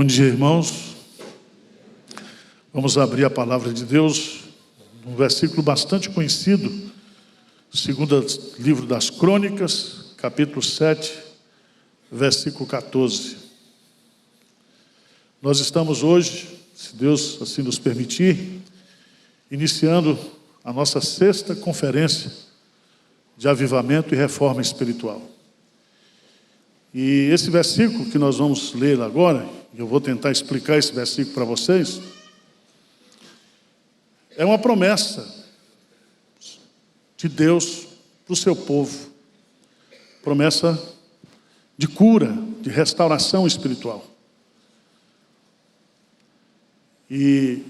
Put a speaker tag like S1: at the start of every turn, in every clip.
S1: Bom dia, irmãos. Vamos abrir a palavra de Deus num versículo bastante conhecido, segundo livro das Crônicas, capítulo 7, versículo 14. Nós estamos hoje, se Deus assim nos permitir, iniciando a nossa 6ª conferência de avivamento e reforma espiritual. E esse versículo que nós vamos ler agora, eu vou tentar explicar esse versículo para vocês, é uma promessa de Deus para o seu povo, promessa de cura, de restauração espiritual. E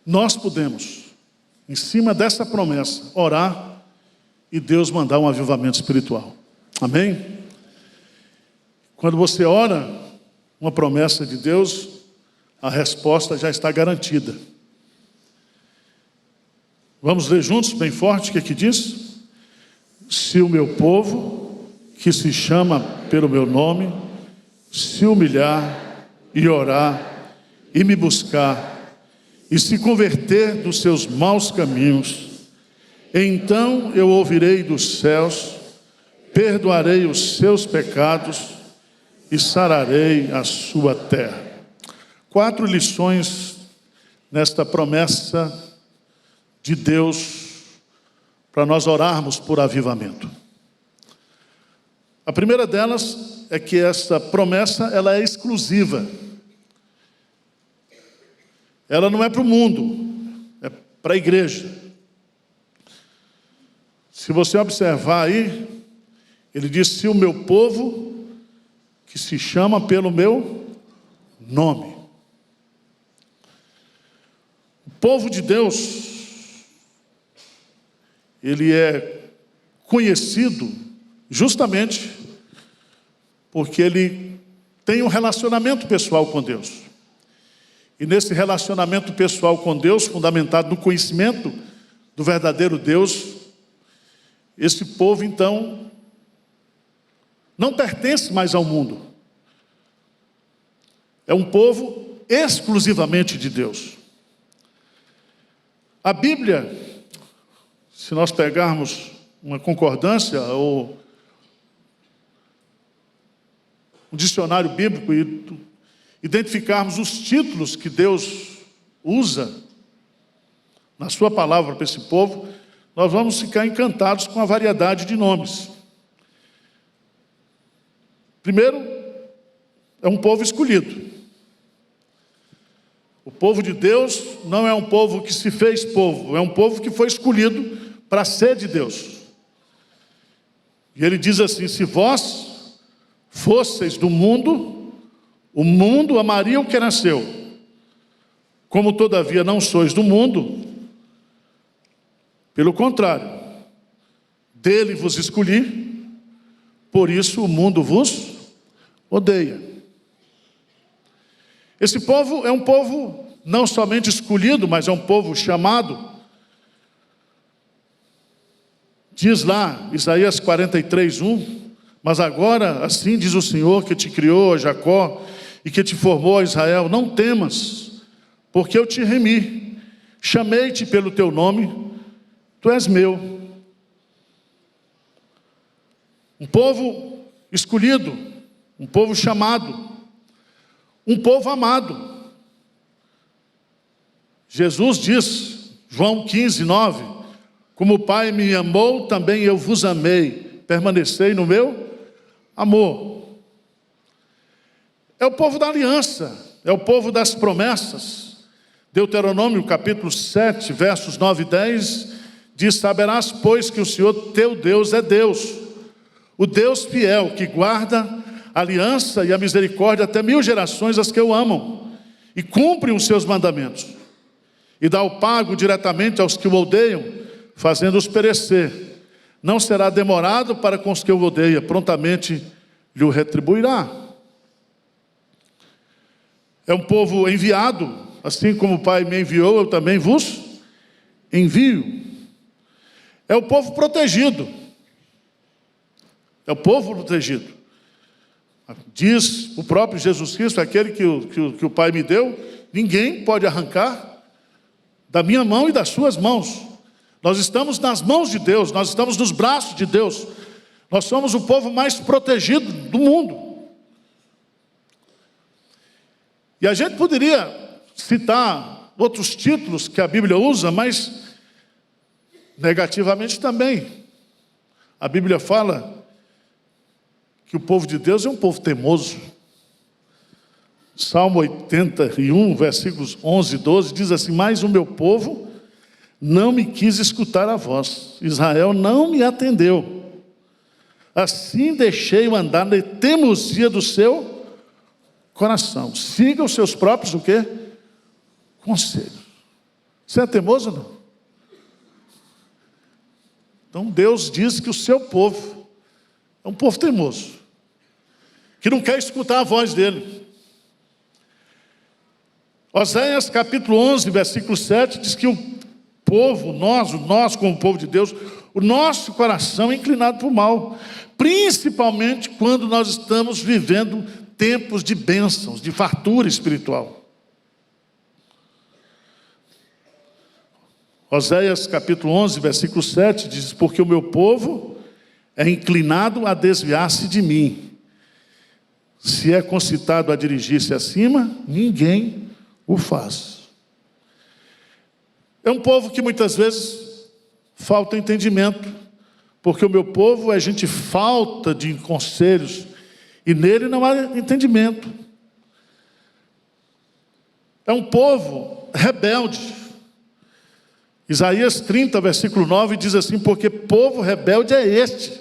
S1: nós podemos, em cima dessa promessa, orar e Deus mandar um avivamento espiritual. Amém? Quando você ora uma promessa de Deus, a resposta já está garantida. Vamos ler juntos, bem forte, o que aqui diz? Se o meu povo, que se chama pelo meu nome, se humilhar e orar e me buscar e se converter dos seus maus caminhos, então eu ouvirei dos céus, perdoarei os seus pecados e sararei a sua terra. 4 lições nesta promessa de Deus para nós orarmos por avivamento. A primeira delas é que essa promessa ela é exclusiva. Ela não é para o mundo, é para a igreja. Se você observar aí, ele diz: se o meu povo, que se chama pelo meu nome. O povo de Deus, ele é conhecido justamente porque ele tem um relacionamento pessoal com Deus. E nesse relacionamento pessoal com Deus, fundamentado no conhecimento do verdadeiro Deus, esse povo então não pertence mais ao mundo. É um povo exclusivamente de Deus. A Bíblia, se nós pegarmos uma concordância ou um dicionário bíblico e identificarmos os títulos que Deus usa na sua palavra para esse povo, nós vamos ficar encantados com a variedade de nomes. Primeiro, é um povo escolhido. O povo de Deus não é um povo que se fez povo, é um povo que foi escolhido para ser de Deus. E ele diz assim: se vós fosseis do mundo, o mundo amaria o que nasceu. Como todavia não sois do mundo, pelo contrário, dele vos escolhi, por isso o mundo vos odeia. Esse povo é um povo não somente escolhido, mas é um povo chamado. Diz lá, Isaías 43:1, mas agora assim diz o Senhor que te criou, Jacó, e que te formou, Israel, não temas, porque eu te remi, chamei-te pelo teu nome, tu és meu. Um povo escolhido, um povo chamado, um povo amado. Jesus diz, João 15:9, como o Pai me amou, também eu vos amei, permanecei no meu amor. É o povo da aliança, é o povo das promessas. Deuteronômio capítulo 7, versos 9 e 10, diz: saberás, pois, que o Senhor teu Deus é Deus, o Deus fiel, que guarda a aliança e a misericórdia até 1000 gerações as que o amam, e cumpre os seus mandamentos, e dá o pago diretamente aos que o odeiam, fazendo-os perecer. Não será demorado para com os que o odeiam, prontamente lhe o retribuirá. É um povo enviado, assim como o Pai me enviou, eu também vos envio. É o povo protegido. É o povo protegido. Diz o próprio Jesus Cristo, aquele que o Pai me deu, ninguém pode arrancar da minha mão e das suas mãos. Nós estamos nas mãos de Deus, nós estamos nos braços de Deus. Nós somos o povo mais protegido do mundo. E a gente poderia citar outros títulos que a Bíblia usa, mas negativamente também. A Bíblia fala que o povo de Deus é um povo teimoso. Salmo 81, versículos 11 e 12, diz assim: mas o meu povo não me quis escutar a voz, Israel não me atendeu. Assim deixei-o andar na teimosia do seu coração. Siga os seus próprios o quê? Conselhos. Você é teimoso ou não? Então Deus diz que o seu povo é um povo teimoso, que não quer escutar a voz dele. Oséias capítulo 11, versículo 7, diz que o povo, nós como povo de Deus, o nosso coração é inclinado para o mal, principalmente quando nós estamos vivendo tempos de bênçãos, de fartura espiritual. Oséias capítulo 11, versículo 7, diz: porque o meu povo é inclinado a desviar-se de mim. Se é concitado a dirigir-se acima, ninguém o faz. É um povo que muitas vezes falta entendimento, porque o meu povo é gente falta de conselhos, e nele não há entendimento. É um povo rebelde. Isaías 30, versículo 9, diz assim: porque povo rebelde é este,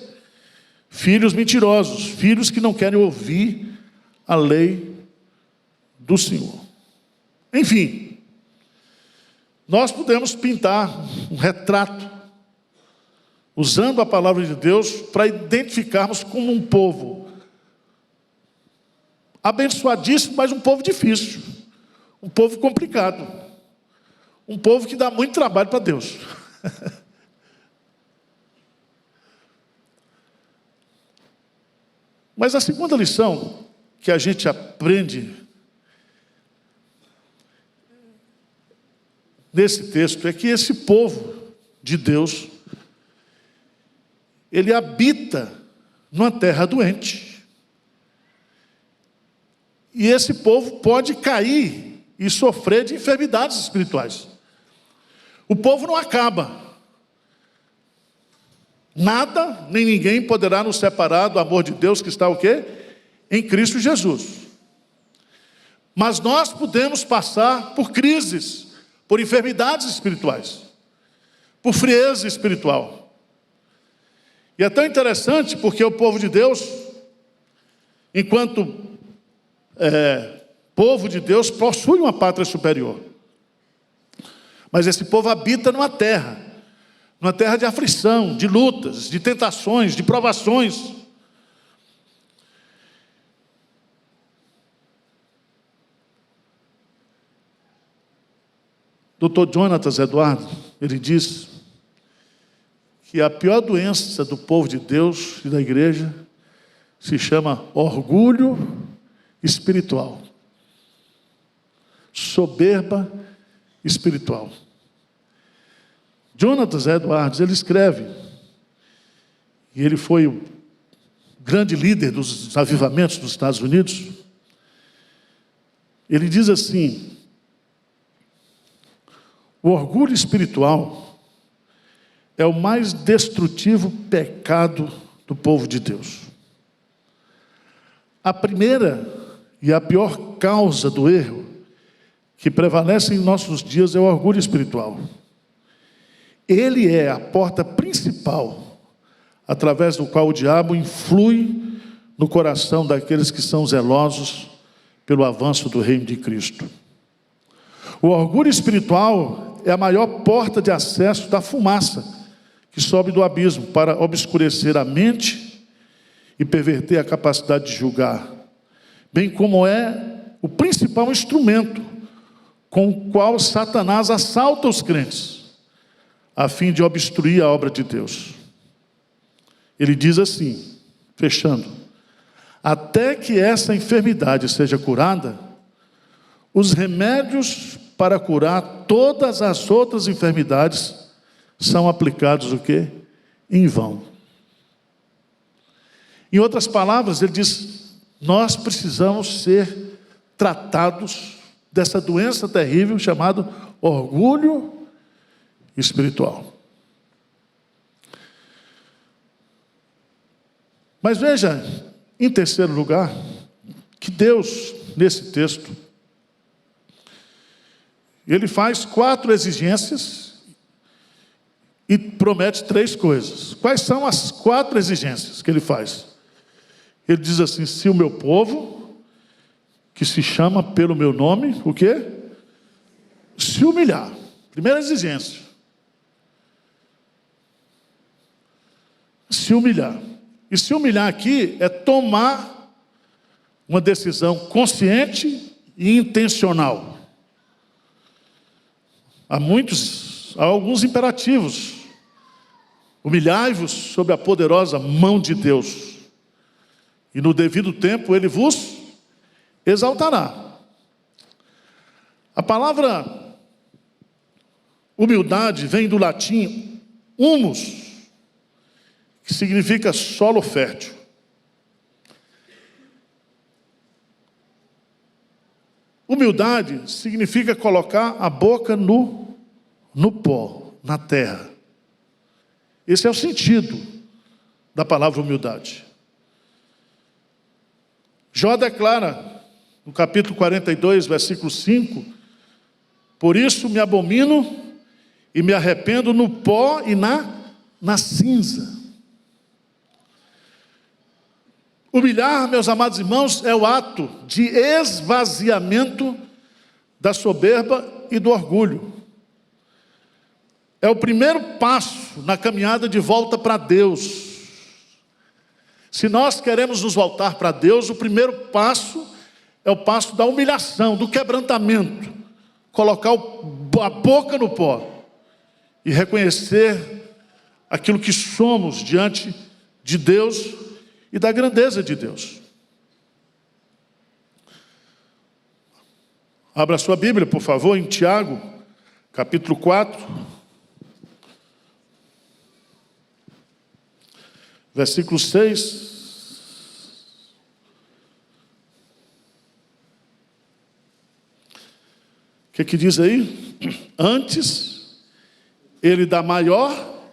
S1: filhos mentirosos, filhos que não querem ouvir a lei do Senhor. Enfim, nós podemos pintar um retrato, usando a palavra de Deus, para identificarmos como um povo abençoadíssimo, mas um povo difícil, um povo complicado, um povo que dá muito trabalho para Deus. Mas a segunda lição que a gente aprende nesse texto é que esse povo de Deus, ele habita numa terra doente. E esse povo pode cair e sofrer de enfermidades espirituais. O povo não acaba. Nada, nem ninguém poderá nos separar do amor de Deus que está o quê? Em Cristo Jesus. Mas nós podemos passar por crises, por enfermidades espirituais, por frieza espiritual. E é tão interessante porque o povo de Deus, enquanto povo de Deus, possui uma pátria superior. Mas esse povo habita numa terra de aflição, de lutas, de tentações, de provações. Dr. Jonathan Edwards, ele diz que a pior doença do povo de Deus e da igreja se chama orgulho espiritual, soberba espiritual. Jonathan Edwards, ele escreve, e ele foi o grande líder dos avivamentos dos Estados Unidos. Ele diz assim: o orgulho espiritual é o mais destrutivo pecado do povo de Deus. A primeira e a pior causa do erro que prevalece em nossos dias é o orgulho espiritual. Ele é a porta principal através do qual o diabo influi no coração daqueles que são zelosos pelo avanço do reino de Cristo. O orgulho espiritual é a maior porta de acesso da fumaça que sobe do abismo para obscurecer a mente e perverter a capacidade de julgar, bem como é o principal instrumento com o qual Satanás assalta os crentes, a fim de obstruir a obra de Deus. Ele diz assim, fechando: Até que essa enfermidade seja curada, os remédios para curar todas as outras enfermidades são aplicados o quê? Em vão. Em outras palavras, ele diz: nós precisamos ser tratados dessa doença terrível chamada orgulho espiritual. Mas veja, em terceiro lugar, que Deus, nesse texto, Ele faz 4 exigências e promete 3 coisas. Quais são as 4 exigências que Ele faz? Ele diz assim: se o meu povo, que se chama pelo meu nome, o quê? Se humilhar. Primeira exigência. Se humilhar. E se humilhar aqui é tomar uma decisão consciente e intencional. Há alguns imperativos. Humilhai-vos sob a poderosa mão de Deus, e no devido tempo Ele vos exaltará. A palavra humildade vem do latim humus, que significa solo fértil. Humildade significa colocar a boca no pó, na terra. Esse é o sentido da palavra humildade. Jó declara, no capítulo 42, versículo 5, por isso me abomino e me arrependo no pó e na cinza. Humilhar, meus amados irmãos, é o ato de esvaziamento da soberba e do orgulho. É o primeiro passo na caminhada de volta para Deus. Se nós queremos nos voltar para Deus, o primeiro passo é o passo da humilhação, do quebrantamento. Colocar a boca no pó e reconhecer aquilo que somos diante de Deus e da grandeza de Deus. Abra sua Bíblia, por favor, em Tiago, capítulo 4, versículo 6. O que diz aí? Antes, Ele dá maior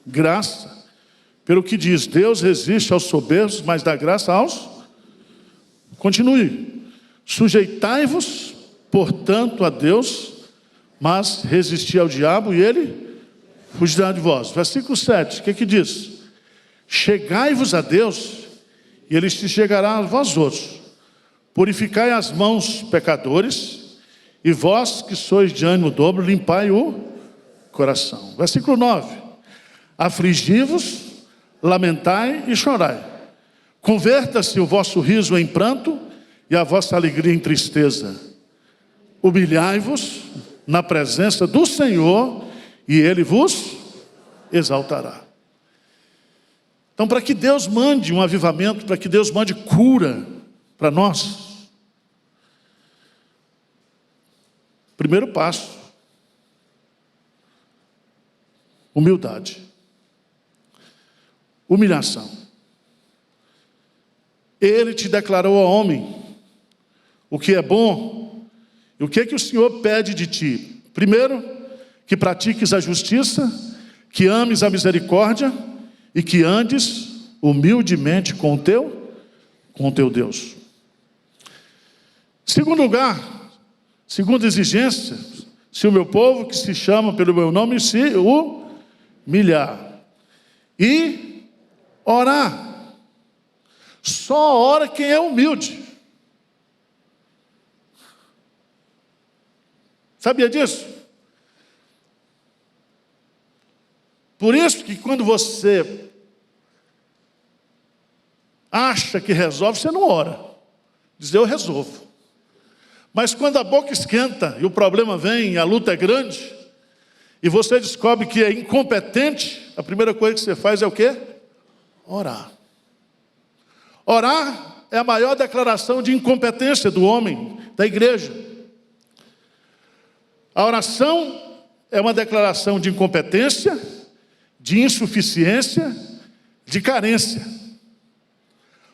S1: graça. Pelo que diz, Deus resiste aos soberbos, mas dá graça aos... Continue. Sujeitai-vos, portanto, a Deus, mas resisti ao diabo e ele fugirá de vós. Versículo 7, o que diz? Chegai-vos a Deus e ele se chegará a vós outros. Purificai as mãos, pecadores, e vós que sois de ânimo dobro, limpai o coração. Versículo 9. Afligi-vos, lamentai e chorai. Converta-se o vosso riso em pranto e a vossa alegria em tristeza. Humilhai-vos na presença do Senhor e Ele vos exaltará. Então, para que Deus mande um avivamento, para que Deus mande cura para nós, primeiro passo, humildade. Humilhação. Ele te declarou ao homem o que é bom. E o que é que o Senhor pede de ti? Primeiro, que pratiques a justiça, que ames a misericórdia e que andes humildemente com o teu Deus. Segundo lugar, segunda exigência, se o meu povo que se chama pelo meu nome se humilhar e orar. Só ora quem é humilde. Sabia disso? Por isso que quando você acha que resolve, você não ora. Diz, eu resolvo. Mas quando a boca esquenta e o problema vem, e a luta é grande, e você descobre que é incompetente, a primeira coisa que você faz é o quê? Orar. Orar é a maior declaração de incompetência do homem, da igreja. A oração é uma declaração de incompetência, de insuficiência, de carência.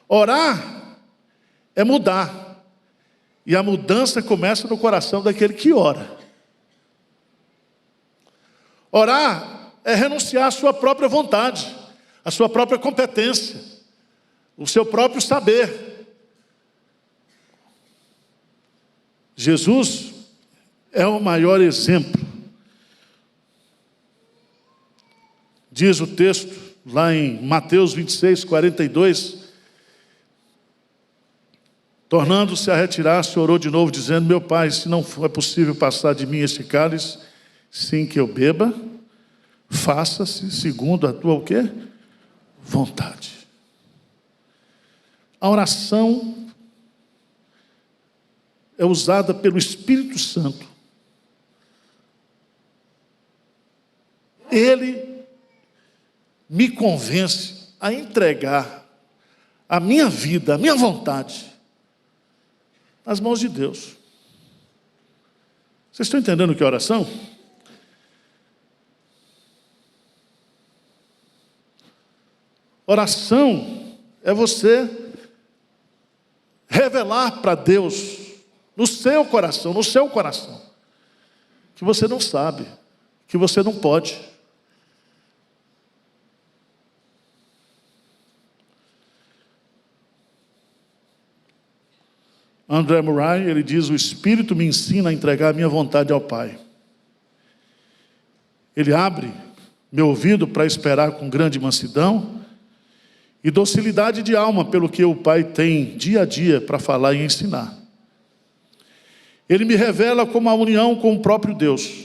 S1: Orar é mudar. E a mudança começa no coração daquele que ora. Orar é renunciar à sua própria vontade, à sua própria competência, o seu próprio saber. Jesus é o maior exemplo. Diz o texto lá em Mateus 26, 42, tornando-se a retirar-se, orou de novo, dizendo: meu Pai, se não for possível passar de mim este cálice, sem que eu beba, faça-se segundo a tua o quê? Vontade. A oração é usada pelo Espírito Santo. Ele me convence a entregar a minha vida, a minha vontade, nas mãos de Deus. Vocês estão entendendo o que é oração? Oração é você revelar para Deus, no seu coração, que você não sabe, que você não pode. André Murray, ele diz: o Espírito me ensina a entregar a minha vontade ao Pai. Ele abre meu ouvido para esperar com grande mansidão e docilidade de alma pelo que o Pai tem dia a dia para falar e ensinar. Ele me revela como a união com o próprio Deus,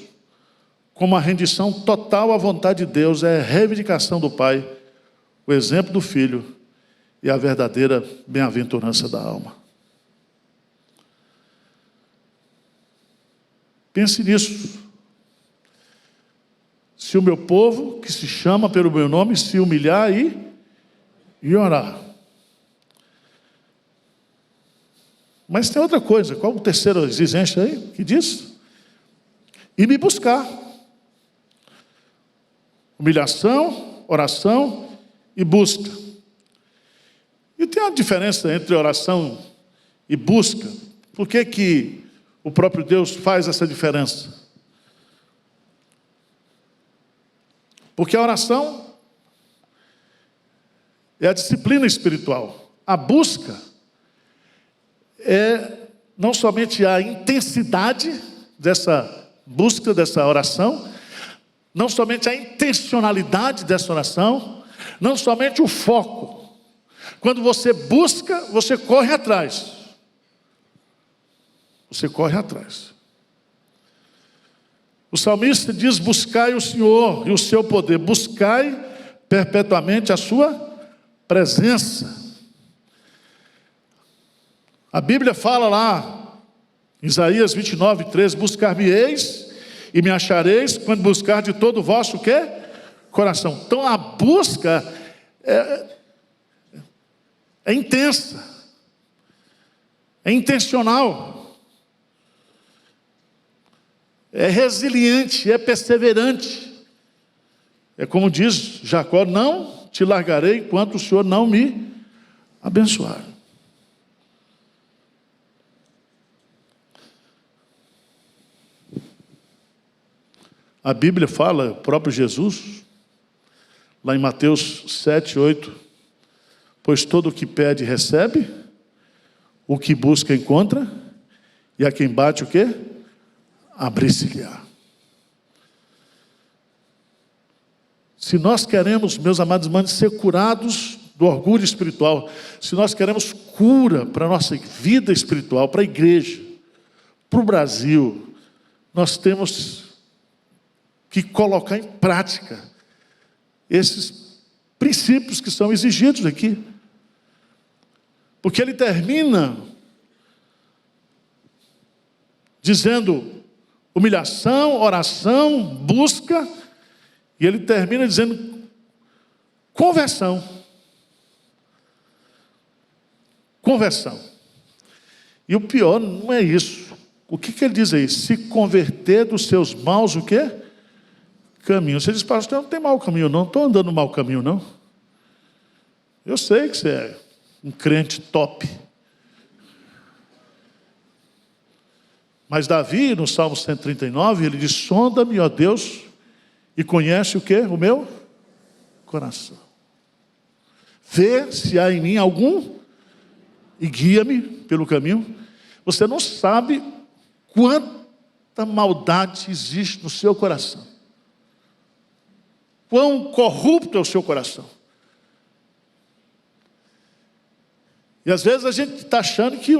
S1: como a rendição total à vontade de Deus é a reivindicação do Pai, o exemplo do Filho e a verdadeira bem-aventurança da alma. Pense nisso. Se o meu povo, que se chama pelo meu nome, se humilhar e orar. Mas tem outra coisa. Qual a terceira exigência aí que diz? E me buscar. Humilhação, oração e busca. E tem uma diferença entre oração e busca. Por que o próprio Deus faz essa diferença? Porque a oração é a disciplina espiritual. A busca é não somente a intensidade dessa busca, dessa oração, não somente a intencionalidade dessa oração, não somente o foco. Quando você busca, você corre atrás. Você corre atrás. O salmista diz: buscai o Senhor e o seu poder, buscai perpetuamente a sua presença. A Bíblia fala lá, Isaías 29, 13, buscar-me-eis e me achareis quando buscar de todo o vosso quê? Coração. Então a busca é intensa, é intencional, é resiliente, é perseverante. É como diz Jacó: não te largarei enquanto o Senhor não me abençoar. A Bíblia fala, o próprio Jesus, lá em Mateus 7, 8, pois todo o que pede recebe, o que busca encontra, e a quem bate o quê? Abrir-se-lhe-á. Se nós queremos, meus amados irmãos, ser curados do orgulho espiritual, se nós queremos cura para a nossa vida espiritual, para a igreja, para o Brasil, nós temos que colocar em prática esses princípios que são exigidos aqui. Porque ele termina dizendo humilhação, oração, busca, e ele termina dizendo conversão. conversão. E o pior não é isso. O que ele diz aí? Se converter dos seus maus, o quê? Caminho. Você diz, pastor, não tem mau caminho não estou andando no mau caminho não. Eu sei que você é um crente top. Mas Davi, no Salmo 139, ele diz, sonda-me, ó Deus, e conhece o quê? O meu coração. Vê se há em mim algum e guia-me pelo caminho. Você não sabe quanta maldade existe no seu coração. Quão corrupto é o seu coração. E às vezes a gente está achando que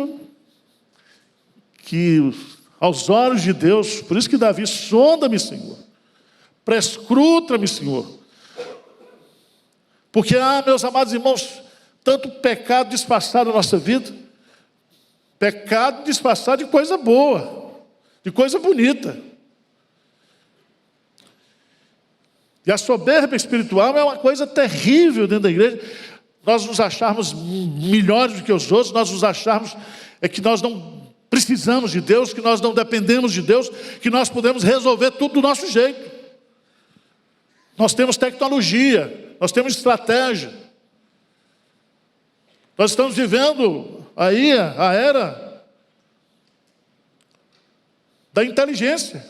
S1: aos olhos de Deus, por isso que Davi, sonda-me, Senhor. Prescruta-me, Senhor. Porque, meus amados irmãos, tanto pecado disfarçado na nossa vida, pecado disfarçado de coisa boa, de coisa bonita. E a soberba espiritual é uma coisa terrível dentro da igreja. Nós nos acharmos melhores do que os outros, nós nos acharmos que nós não precisamos de Deus, que nós não dependemos de Deus, que nós podemos resolver tudo do nosso jeito. Nós temos tecnologia, nós temos estratégia. Nós estamos vivendo aí a era da inteligência.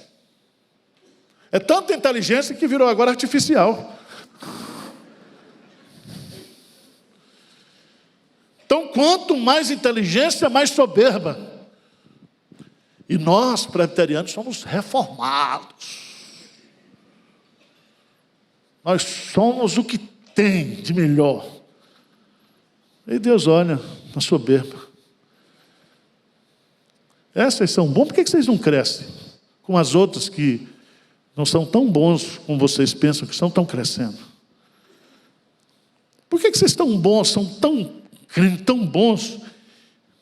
S1: É tanta inteligência que virou agora artificial. Então, quanto mais inteligência, mais soberba. E nós, presbiterianos, somos reformados. Nós somos o que tem de melhor. E Deus olha na soberba. Essas são boas, por que vocês não crescem? Com as outras que não são tão bons como vocês pensam que estão crescendo. Por que vocês estão bons, são tão bons,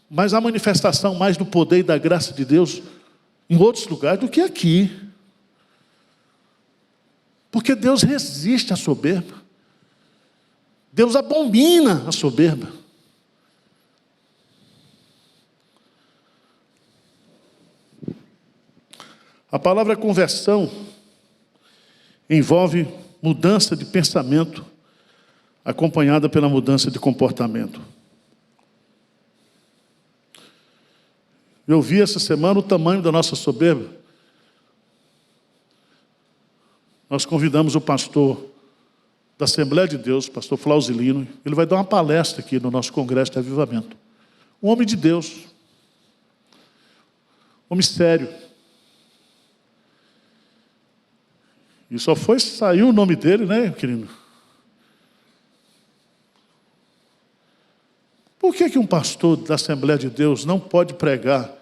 S1: mas há manifestação mais do poder e da graça de Deus em outros lugares do que aqui? Porque Deus resiste à soberba. Deus abomina a soberba. A palavra conversão envolve mudança de pensamento acompanhada pela mudança de comportamento. Eu vi essa semana o tamanho da nossa soberba. Nós convidamos o pastor da Assembleia de Deus, o pastor Flausilino. Ele vai dar uma palestra aqui no nosso congresso de avivamento. Um homem de Deus. Um homem sério. E só saiu o nome dele, né, querido? Por que um pastor da Assembleia de Deus não pode pregar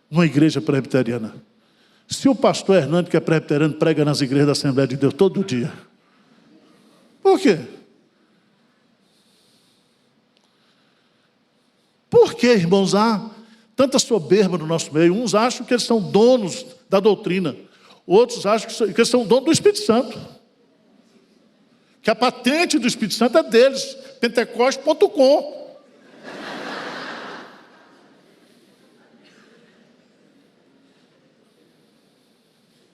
S1: numa igreja presbiteriana? Se o pastor Hernando, que é presbiteriano, prega nas igrejas da Assembleia de Deus todo dia. Por quê? Por que, irmãos, há tanta soberba no nosso meio? Uns acham que eles são donos da doutrina. Outros acham que eles são donos do Espírito Santo. Que a patente do Espírito Santo é deles. Pentecoste.com.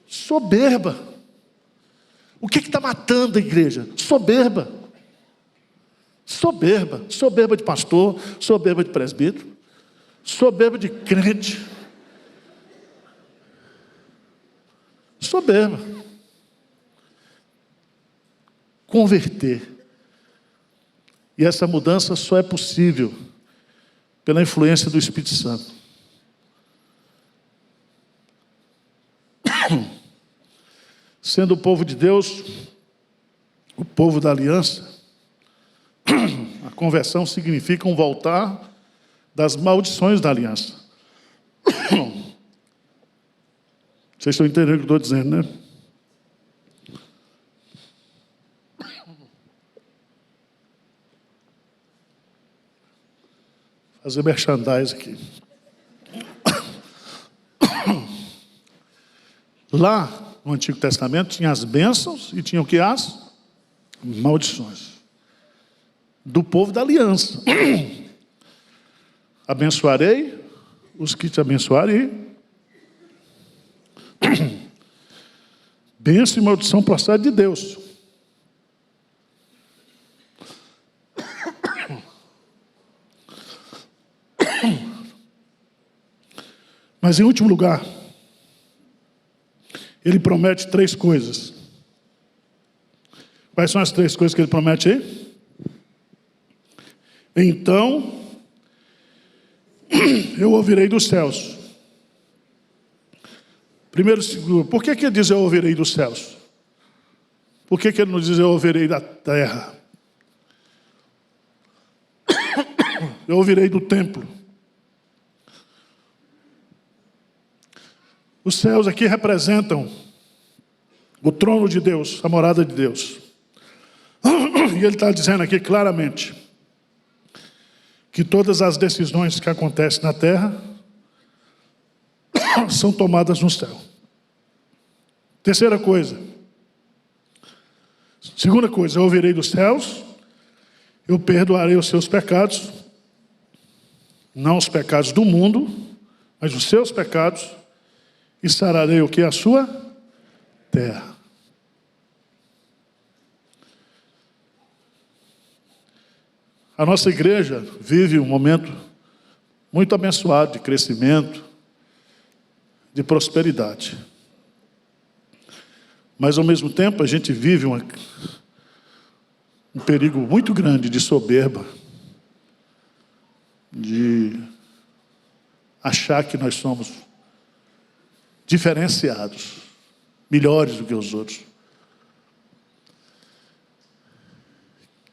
S1: Soberba. O que está matando a igreja? Soberba. Soberba. Soberba de pastor, soberba de presbítero, soberba de crente. Soberba. Converter. E essa mudança só é possível pela influência do Espírito Santo. Sendo o povo de Deus, o povo da aliança, a conversão significa um voltar das maldições da aliança. Vocês estão entendendo o que eu estou dizendo, né? Fazer merchandise aqui. Lá no Antigo Testamento tinha as bênçãos e tinha o que? As maldições. Do povo da aliança. Abençoarei os que te abençoarem. Bênção e maldição procede de Deus. Mas em último lugar, ele promete 3 coisas. Quais são as 3 coisas que ele promete aí? Então, eu ouvirei dos céus. Primeiro, por que ele diz eu ouvirei dos céus? Por que ele não diz eu ouvirei da terra? Eu ouvirei do templo. Os céus aqui representam o trono de Deus, a morada de Deus. E ele está dizendo aqui claramente que todas as decisões que acontecem na terra são tomadas no céu. Terceira coisa. Segunda coisa, eu ouvirei dos céus, eu perdoarei os seus pecados, não os pecados do mundo, mas os seus pecados, e sararei o que? A sua terra. A nossa igreja vive um momento muito abençoado de crescimento, de prosperidade. Mas ao mesmo tempo a gente vive um perigo muito grande de soberba, de achar que nós somos diferenciados, melhores do que os outros.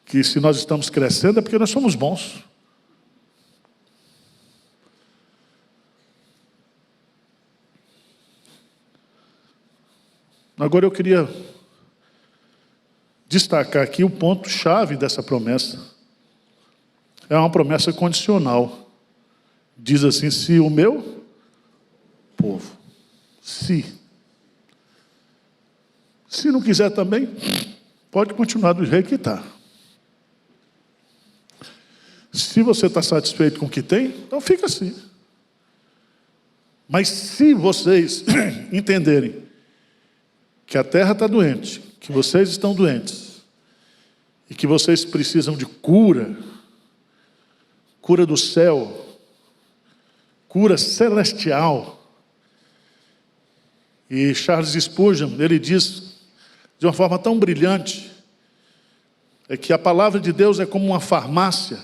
S1: Que se nós estamos crescendo é porque nós somos bons. Agora eu queria destacar aqui o ponto-chave dessa promessa. É uma promessa condicional. Diz assim, se o meu povo, se não quiser também, pode continuar do jeito que está. Se você está satisfeito com o que tem, então fica assim. Mas se vocês entenderem que a terra está doente, que vocês estão doentes, e que vocês precisam de cura, cura do céu, cura celestial. E Charles Spurgeon, ele diz de uma forma tão brilhante, é que a palavra de Deus é como uma farmácia,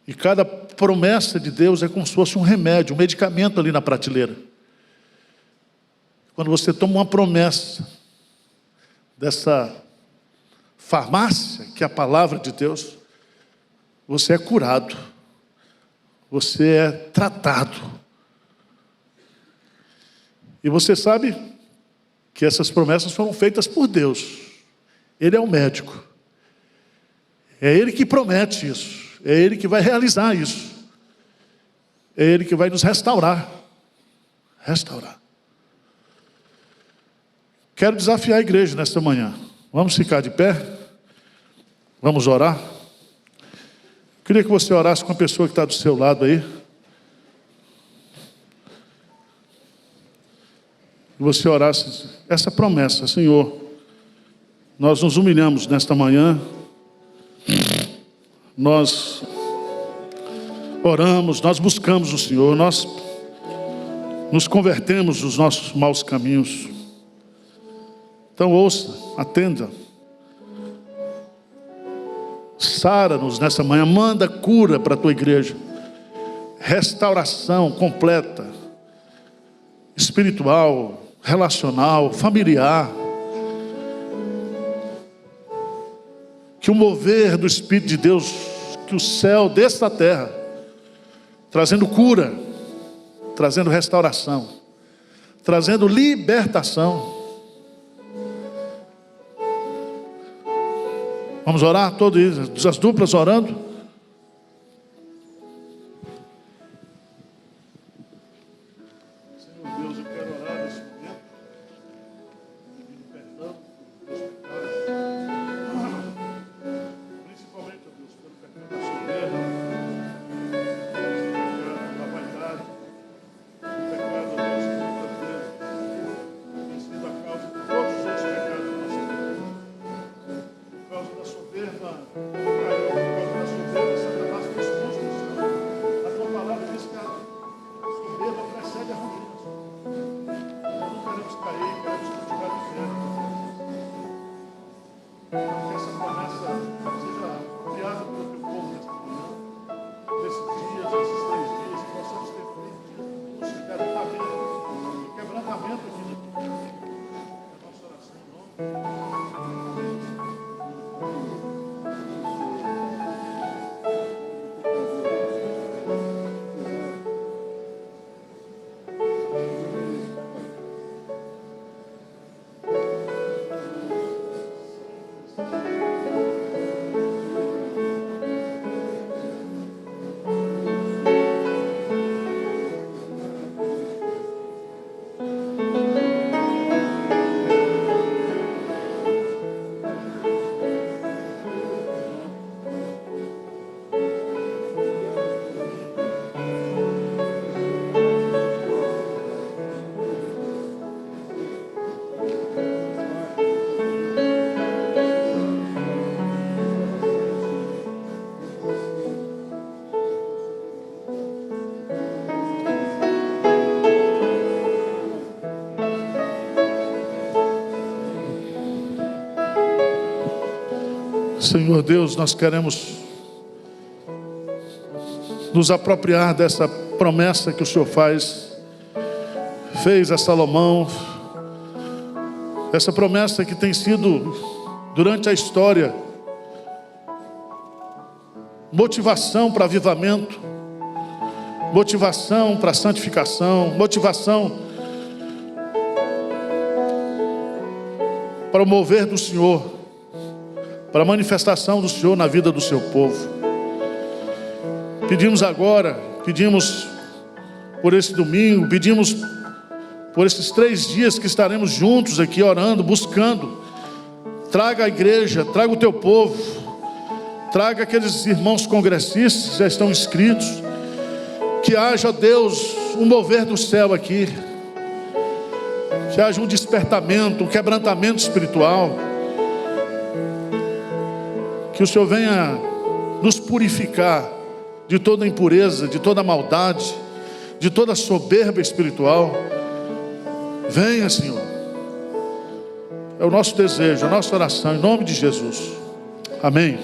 S1: e cada promessa de Deus é como se fosse um remédio, um medicamento ali na prateleira. Quando você toma uma promessa dessa farmácia, que é a palavra de Deus, você é curado, você é tratado. E você sabe que essas promessas foram feitas por Deus. Ele é o médico. É Ele que promete isso. É Ele que vai realizar isso. É Ele que vai nos restaurar. Restaurar. Quero desafiar a igreja nesta manhã. Vamos ficar de pé? Vamos orar? Queria que você orasse com a pessoa que está do seu lado aí. E você orasse essa promessa, Senhor. Nós nos humilhamos nesta manhã. Nós oramos, nós buscamos o Senhor, nós nos convertemos dos nossos maus caminhos. Então ouça, atenda. Sara-nos nessa manhã, manda cura para a tua igreja. Restauração completa, espiritual, relacional, familiar. Que o mover do Espírito de Deus, que o céu desça à terra, trazendo cura, trazendo restauração, trazendo libertação. Vamos orar todos, as duplas orando. Senhor Deus, eu quero orar nesse momento, pedindo perdão pelos pecados, principalmente, ó Deus, pelo pecado da soberba, Senhor Deus, nós queremos nos apropriar dessa promessa que o Senhor fez a Salomão, essa promessa que tem sido, durante a história, motivação para avivamento, motivação para santificação, motivação para o mover do Senhor, para a manifestação do Senhor na vida do seu povo. Pedimos agora, pedimos por esse domingo, pedimos por esses 3 dias que estaremos juntos aqui orando, buscando. Traga a igreja, traga o teu povo, traga aqueles irmãos congressistas que já estão inscritos. Que haja, Deus, um mover do céu aqui, que haja um despertamento, um quebrantamento espiritual, que o Senhor venha nos purificar de toda impureza, de toda maldade, de toda soberba espiritual. Venha, Senhor. É o nosso desejo, a nossa oração, em nome de Jesus. Amém.